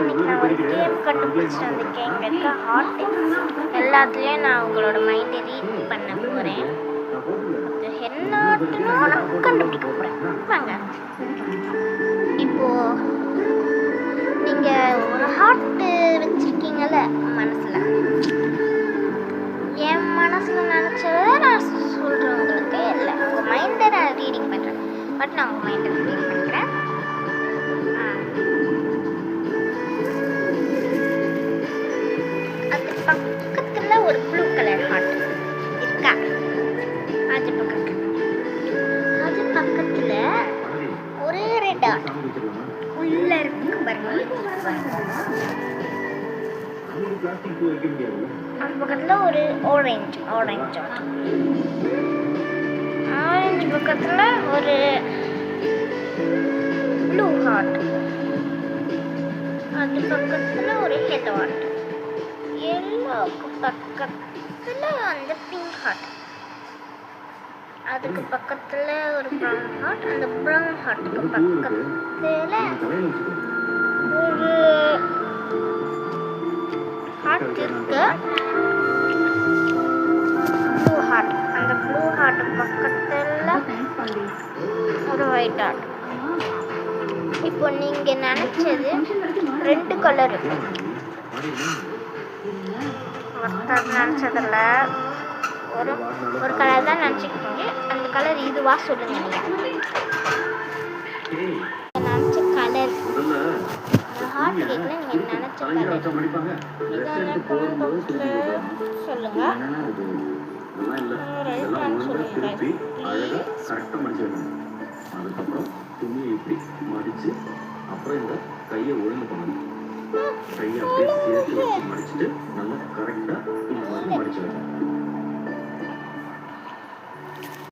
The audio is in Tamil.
இன்னைக்கு நான் ஒரு கேம் கண்டுபிடிச்சிட்டு வந்திருக்கேன். இங்கே இருக்க ஹார்ட் எல்லாத்துலேயும் நான் உங்களோட மைண்டை ரீட் பண்ண போகிறேன். அது எல்லாத்தையும் நான் கண்டுபிடிக்க போகிறேன். வாங்க, இப்போது நீங்கள் ஒரு ஹார்ட்டு வச்சுருக்கீங்கள்ல மனசில், என் மனசில் நினச்சதை நான் சொல்கிறேன் உங்களுக்கு. இல்லை, உங்கள் மைண்டை நான் ரீடிங் பண்ணுறேன். பட் நான் உங்கள் மைண்டை ரீடிங் பண்ணுறேன். அது பக்கத்தில் ஒரு ப்ளூ கலர் ஹார்ட் இருக்கா? அது பக்கத்தில் ஒரு ரெட் ஹார்ட் உள்ள இருக்கு பாருங்க. அது பக்கத்தில் ஒரு ஆரஞ்சு ஹார்ட், ஆரஞ்சு பக்கத்தில் ஒரு ப்ளூ ஹார்ட், அது பக்கத்தில் ஒரு எல்லோ ஹார்ட், எல்லோவுக்கு பக்கத்தில் அந்த பிங்க் ஹார்ட், அதுக்கு பக்கத்தில் ஒரு ப்ரௌன் ஹார்ட், அந்த ப்ரௌன் ஹார்ட்டுக்கு பக்கத்தில் ஒரு ஹார்ட் இருக்கு, ப்ளூ ஹார்ட், அந்த ப்ளூ ஹார்ட் பக்கத்தில் ஒரு ஒயிட் ஹார்ட். இப்போ நீங்கள் நினச்சது ரெண்டு கலரு. ஒருத்தர் நினச்சதில் ஒரு ஒரு கலர் தான் நினச்சிக்கிட்டீங்க. அந்த கலர் இதுவா சொல்லுங்க. நீங்கள் நினச்ச கலர் ஹார்ட் கேட்கல, நீங்கள் நினச்ச கலர் இதான காம்பவுண்டில் சொல்லுங்கள். அதுக்கப்புறம் துணியை இப்படி மடிச்சு அப்புறம் இந்த கையை ஒழுங்கு பண்ணணும். கையை அப்படியே சேர்த்து வச்சு மடிச்சுட்டு நல்லா